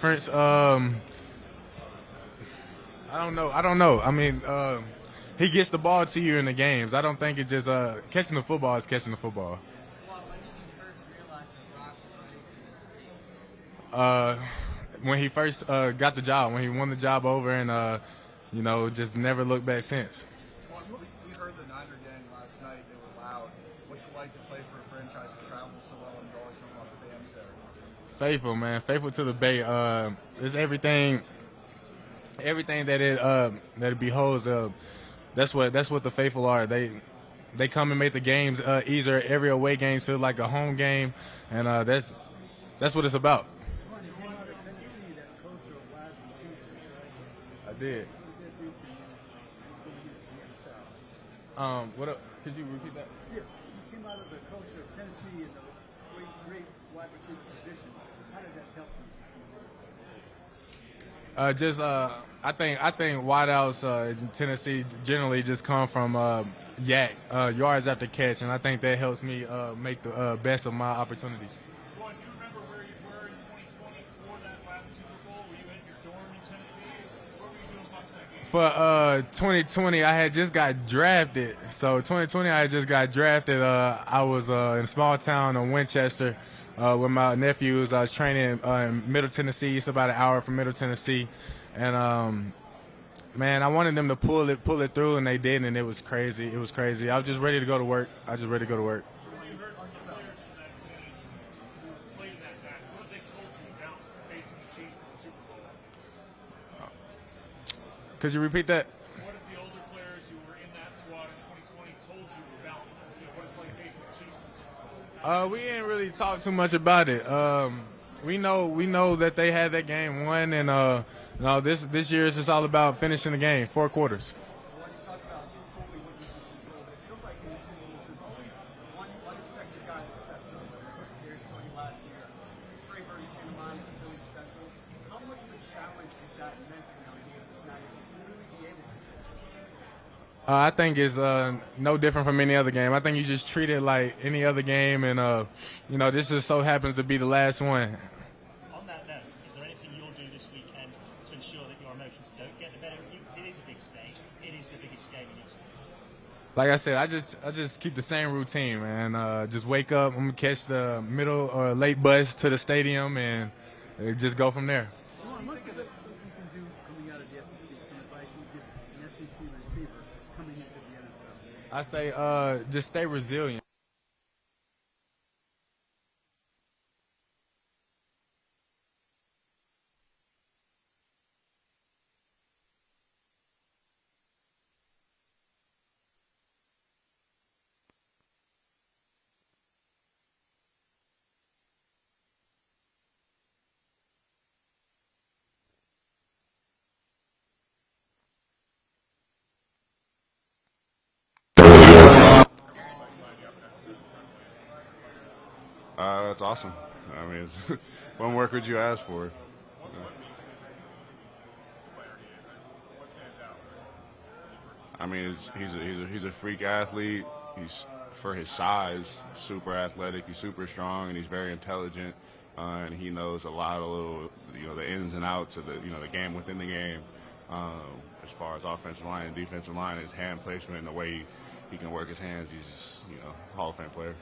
difference. I don't know. I mean, he gets the ball to you in the games. I don't think it's just catching the football is catching the football. Well, when did you first realize that Brock was ready for this state? When he first got the job, when he won the job over, and just never looked back since. Well, we heard the Niner gang last night. They were loud. What's it like to play for a franchise that travels so well and you always have a lot of fans there? Faithful, man. Faithful to the Bay. It's everything that it beholds. That's what the faithful are. They come and make the games easier. Every away games feel like a home game, and that's what it's about. I did. What up? Could you repeat that? Yes, you came out of the culture of Tennessee in the great wide receiver position. How did that help you? I think wideouts in Tennessee generally just come from yards after catch, and I think that helps me make the best of my opportunities. Well, do you remember where you were in 2020 before that last Super Bowl? Were you at your dorm in Tennessee? What were you doing watching that game? For 2020, I had just got drafted. So 2020, I had just got drafted. I was in a small town in Winchester with my nephews. I was training in Middle Tennessee. It's about an hour from Middle Tennessee. And man, I wanted them to pull it through, and they did, and it was crazy. It was crazy. I was just ready to go to work. When you heard the players from that team play that match, what have they told you about facing the Chiefs in the Super Bowl? Could you repeat that? What have the older players who were in that squad in 2020 told you about what it's like facing the Chiefs in the Super Bowl? We didn't really talk too much about it. We know that they had that game won, and this year is just all about finishing the game, 4 quarters. When you talk about totally what you control, it feels like in the season there's always one unexpected guy that steps in. Chris Pierce joined last year. Trey Burton came to mind, really special. How much of a challenge is that mentally on a game of this magnitude to really be able to? I think it's no different from any other game. I think you just treat it like any other game, and this just so happens to be the last one. On that note, is there anything you'll do this weekend to ensure that your emotions don't get the better of you? Because it is a big stage. It is the biggest game in your sport. Like I said, I just keep the same routine, man. Just wake up, I'm gonna catch the middle or late bus to the stadium, and just go from there. What's the best thing you can do coming out of the SEC? Some advice you give an SEC receiver coming into the NFL? I say just stay resilient. That's awesome. I mean, what more could you ask for? I mean, he's a freak athlete. He's, for his size, super athletic. He's super strong, and he's very intelligent. And he knows a lot of the ins and outs of the game within the game. As far as offensive line and defensive line, his hand placement and the way he can work his hands, he's just Hall of Fame player.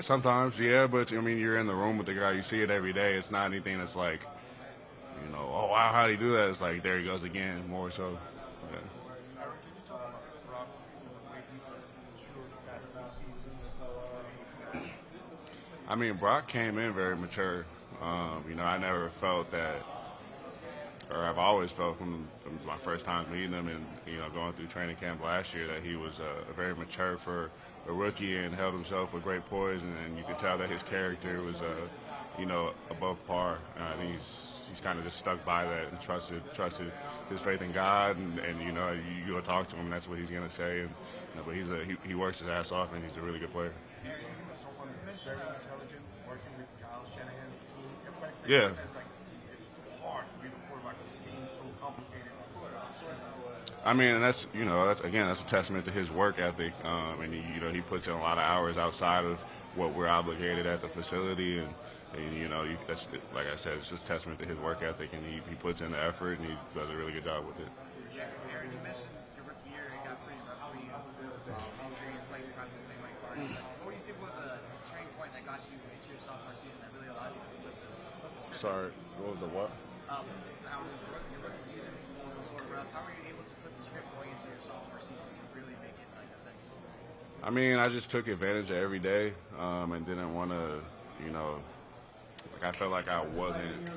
Sometimes, yeah, but I mean, you're in the room with the guy. You see it every day. It's not anything that's like, oh wow, how did he do that? It's like there he goes again, more so. Yeah. I mean, Brock came in very mature. I never felt that, or I've always felt from my first time meeting him and going through training camp last year that he was very mature for a rookie and held himself with great poise, and you could tell that his character was above par. I think he's kind of just stuck by that and trusted his faith in God, and you go talk to him, and that's what he's gonna say. And but he works his ass off, and he's a really good player. Very intelligent, working with Kyle Shanahan's scheme. Everybody Yeah. says it's too hard to be the quarterback of the scheme, so complicated. I mean, and that's that's a testament to his work ethic, and he puts in a lot of hours outside of what we're obligated at the facility, and that's like I said, it's just a testament to his work ethic, and he puts in the effort, and he does a really good job with it. Yeah, Aaron, you mentioned your rookie year, it got pretty rough for you. Injuries, playing practically like parties. What do you think was a turning point that got you into your sophomore season that really allowed you to flip the script? Sorry, what was the what? How was your rookie season was a little rough. How were you able to flip the script going into your sophomore season to really make it like a second? I mean, I just took advantage of every day, and didn't want to, like I felt like I wasn't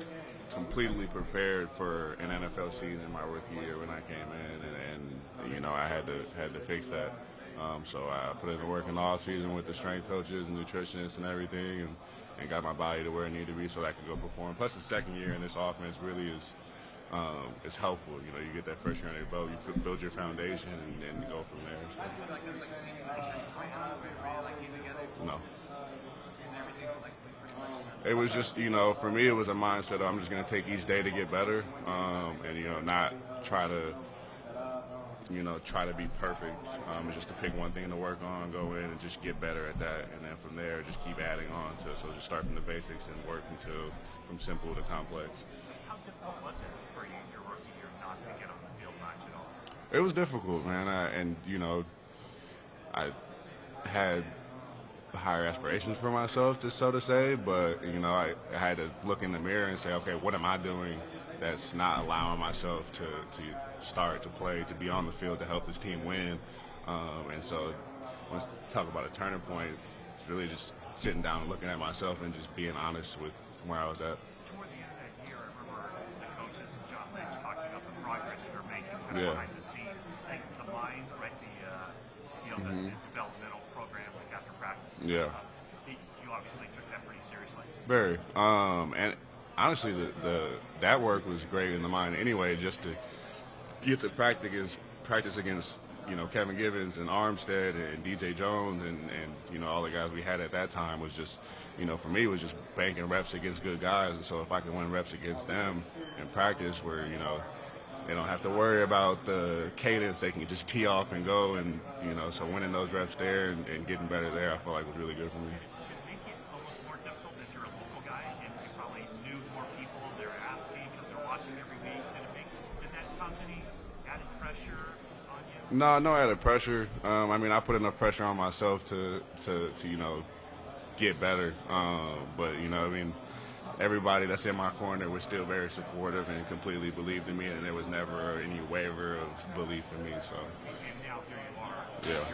completely prepared for an NFL season my rookie year when I came in, and I had to fix that. So I put in the work in the off season with the strength coaches and nutritionists and everything, and got my body to where it needed to be so that I could go perform. Plus, the second year in this offense really is helpful. You get that first year under your belt, you build your foundation, and then go from there. So. I feel like there was like a single turning point out of it, really like came together. No. Is everything collectively pretty much? It was just, for me, it was a mindset of I'm just going to take each day to get better, and not try to be perfect. Just to pick one thing to work on, go in and just get better at that, and then from there just keep adding on to it. So just start from the basics and work from simple to complex. How difficult was it for you your rookie year not to get on the field much at all? It was difficult, man, I had higher aspirations for myself, just so to say, but I had to look in the mirror and say, okay, what am I doing that's not allowing myself to start to play, to be on the field, to help this team win? And so when I talk about a turning point, it's really just sitting down and looking at myself and just being honest with where I was at. Toward the end of that year, I remember the coaches and John Lynch talking about the progress you're making kind of behind the scenes. Like the mind, right? The developmental program, like after practice. Yeah. You obviously took that pretty seriously. Very. And honestly, that work was great in the mind anyway, just to get to practice against Kevin Givens and Armstead and DJ Jones and all the guys we had at that time was just, for me, was just banking reps against good guys. And so if I could win reps against them in practice where, they don't have to worry about the cadence, they can just tee off and go. And, so winning those reps there and getting better there, I felt like was really good for me. It make it almost more difficult that you're a local guy and you probably knew more people, they're asking because they're watching every week. Did that cause any added pressure on you? No added pressure. I put enough pressure on myself to get better. But everybody that's in my corner was still very supportive and completely believed in me, and there was never any waiver of belief in me. So. And now here you are. Yeah.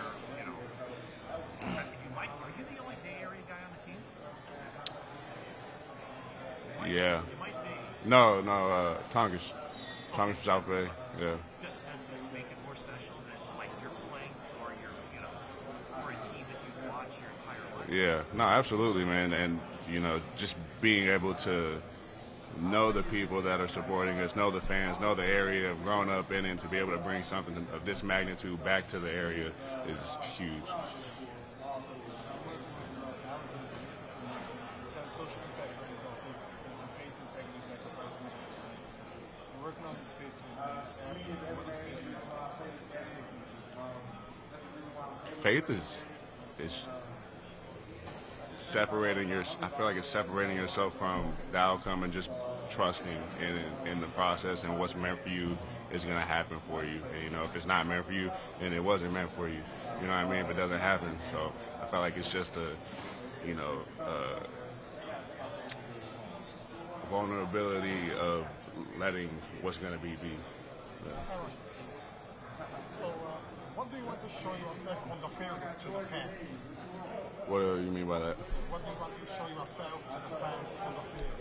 Are you the only Bay Area guy on the team? Yeah. You might be. No, Tonkish from South Bay. Yeah. Does this make it more special that you're playing for for a team that you watch your entire life? Yeah. No, absolutely, man. And just being able to know the people that are supporting us, know the fans, know the area, have grown up in it, and to be able to bring something of this magnitude back to the area is huge. Faith is separating I feel like it's separating yourself from the outcome and just trusting in the process, and what's meant for you is going to happen for you. And, if it's not meant for you, then it wasn't meant for you. You know what I mean? If it doesn't happen. So I feel like it's just a vulnerability of letting what's going to be. Yeah. So, what do you want to show yourself on the field to the fans? What do you mean by that? What do you want to show yourself to the fans on the field,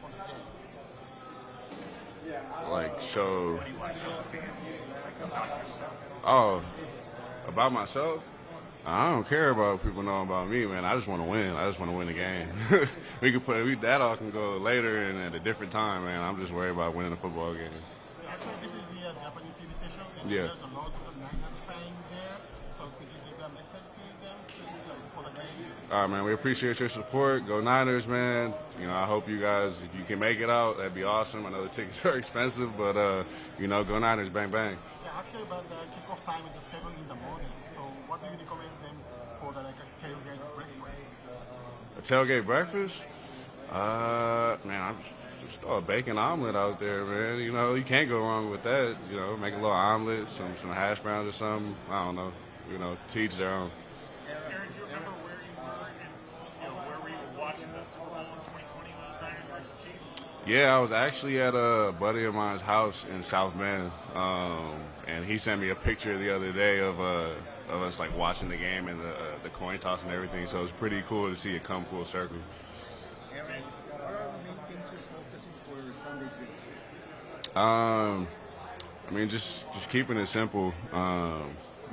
on the game? Like show. What do you want to show the fans about yourself? Oh, about myself? I don't care about what people know about me, man. I just want to win. I just want to win the game. That all can go later and at a different time, man. I'm just worried about winning a football game. Actually, this is the Japanese TV station, and Yeah. there's a lot of Niner fans there. So could you give a message to them for the game? All right, man. We appreciate your support. Go Niners, man. I hope you guys, if you can make it out, that'd be awesome. I know the tickets are expensive, but go Niners, bang bang. Yeah, actually, here, but the kickoff time is 7 in the morning. So what do you recommend them for the like a tailgate breakfast? A tailgate breakfast? Man, I'm just throw a bacon omelet out there, man. You know, you can't go wrong with that. You know, make a little omelet, some hash browns or something. I don't know. You know, to each their own. Aaron, do you remember where you were and where were you watching the Super Bowl in 2020 when it was Niners versus Chiefs? Yeah, I was actually at a buddy of mine's house in South Bend, and he sent me a picture the other day of us like watching the game and the coin toss and everything. So it was pretty cool to see it come full circle. Aaron, what are the main things you're focusing for Sunday's game? I mean, just keeping it simple.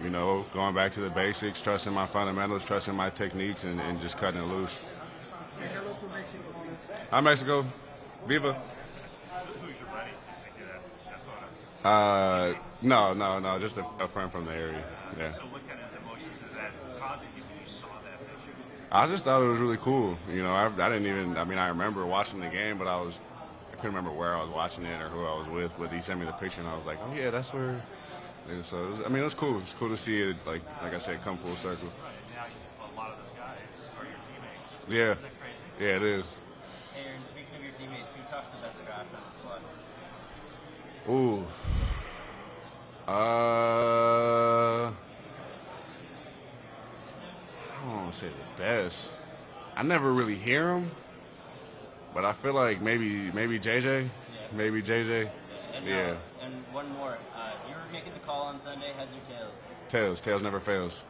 You know, going back to the basics, trusting my fundamentals, trusting my techniques, and just cutting it loose. Say hello to Mexico, please. Hi, Mexico. Viva. Who's your buddy? Just think of that. No, just a friend from the area. Yeah. So what kind of emotions did that cause you when you saw that picture? I just thought it was really cool. You know, I didn't even. I mean, I remember watching the game, but I couldn't remember where I was watching it or who I was with. But he sent me the picture, and I was like, oh yeah, that's where. And so it was cool. It's cool to see it, like I said, come full circle. Right, and now a lot of those guys are your teammates. Yeah, Isn't that crazy? yeah, it is. Aaron, speaking of your teammates, who tossed the best draft on the squad? Ooh. I don't want to say the best. I never really hear him, but I feel like maybe JJ, maybe JJ. Yeah. And one more. You were making the call on Sunday, heads or tails? Tails never fails.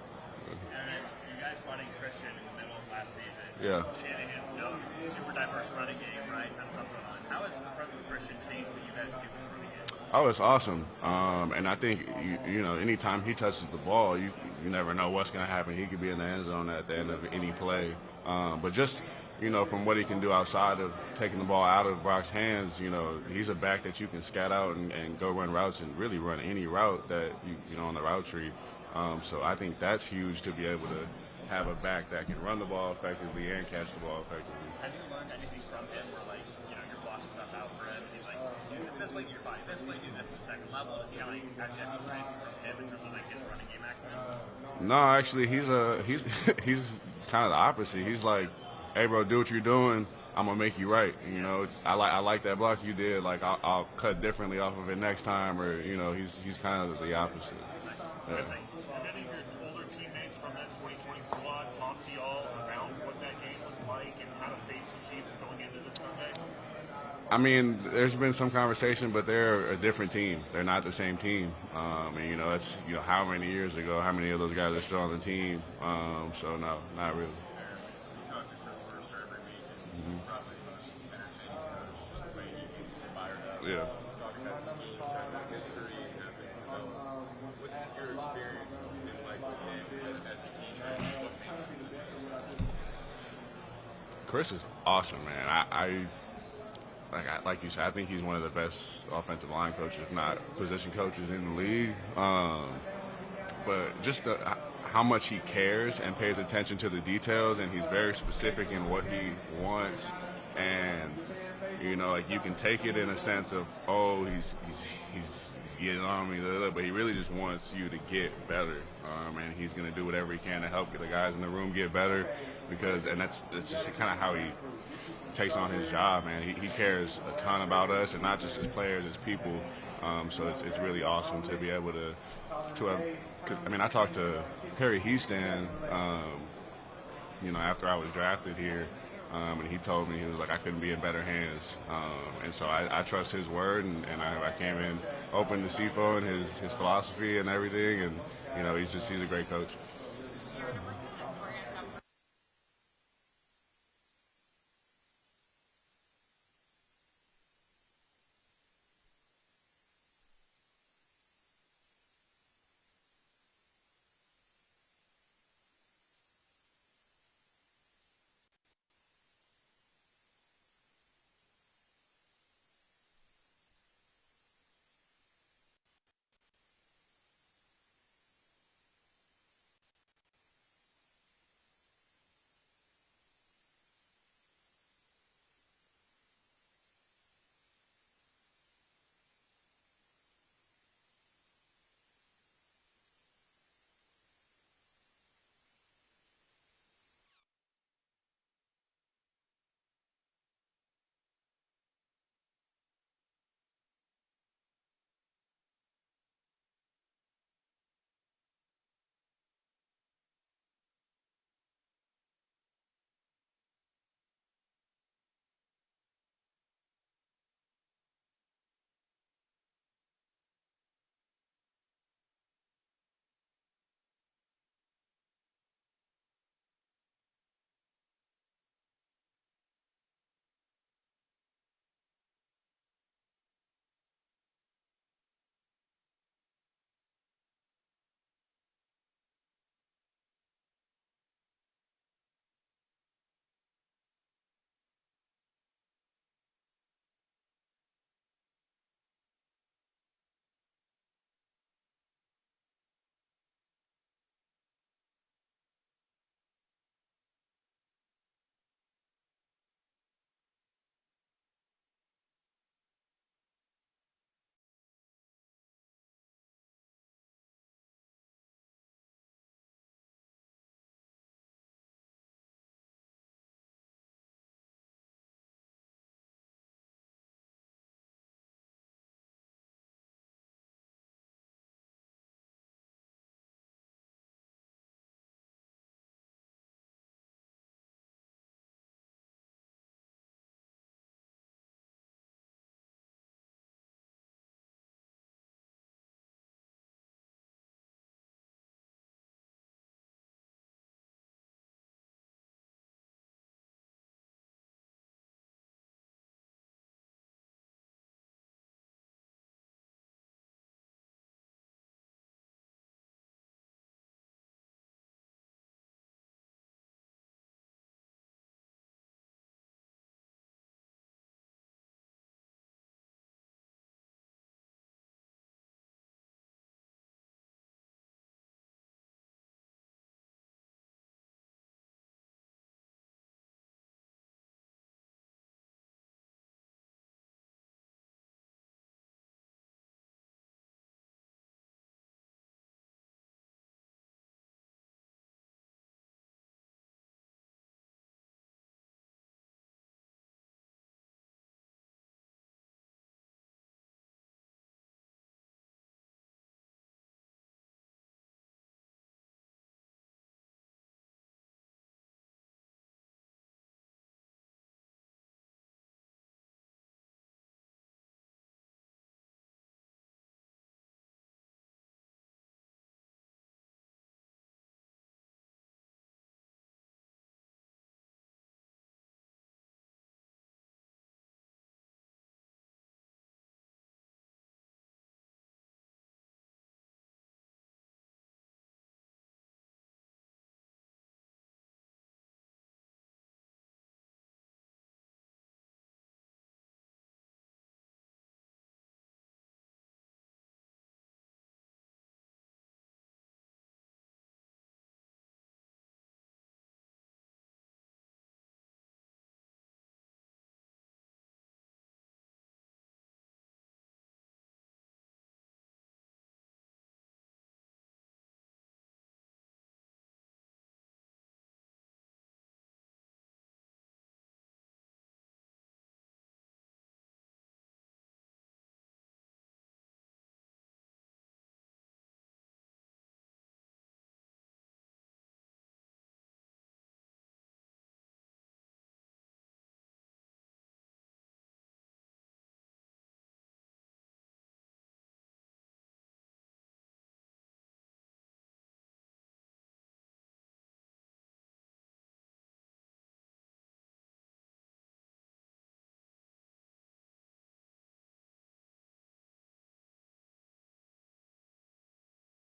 Aaron, you guys brought in Christian in the middle of last season. Yeah. Shanahan's super diverse running game, right? That's something going on. How has the presence of Christian changed what you guys do with running game? Oh, it's awesome. And I think, you know, anytime he touches the ball, you never know what's going to happen. He could be in the end zone at the end of any play. But just, you know, from what he can do outside of taking the ball out of Brock's hands, you know, he's a back that you can scat out and go run routes and really run any route that, you know, on the route tree. So I think that's huge to be able to have a back that can run the ball effectively and catch the ball effectively. Have you learned anything from him where, like, you're blocking stuff out for him and he's like, do this way, get your body this way, do this at the second level? Is he actually have you learned from him in terms of, like, his running game acumen? No, actually, he's kind of the opposite. He's like, hey, bro, do what you're doing. I'm gonna make you right. You know, I like that block you did. Like, I'll cut differently off of it next time. Or, you know, he's kind of the opposite. Yeah. Have any of your older teammates from that 2020 squad talked to y'all around what that game was like and how to face the Chiefs going into this Sunday? I mean, there's been some conversation, but they're a different team. They're not the same team. And, you know, that's, you know, how many years ago, how many of those guys are still on the team? So, no, not really. Yeah. Chris is awesome, man. Like you said, I think he's one of the best offensive line coaches, if not position coaches in the league. But just how much he cares and pays attention to the details, and he's very specific in what he wants. And, you know, like, you can take it in a sense of, oh, he's getting on me, but he really just wants you to get better. And he's going to do whatever he can to help the guys in the room get better, and that's just kind of how he takes on his job, man. He cares a ton about us, and not just as players, as people. So it's really awesome to be able to have. Cause, I mean, I talked to Harry Houston, you know, after I was drafted here, and he told me, he was like, I couldn't be in better hands. And so I trust his word, and I came in open to CFO and his philosophy and everything, and, you know, he's a great coach.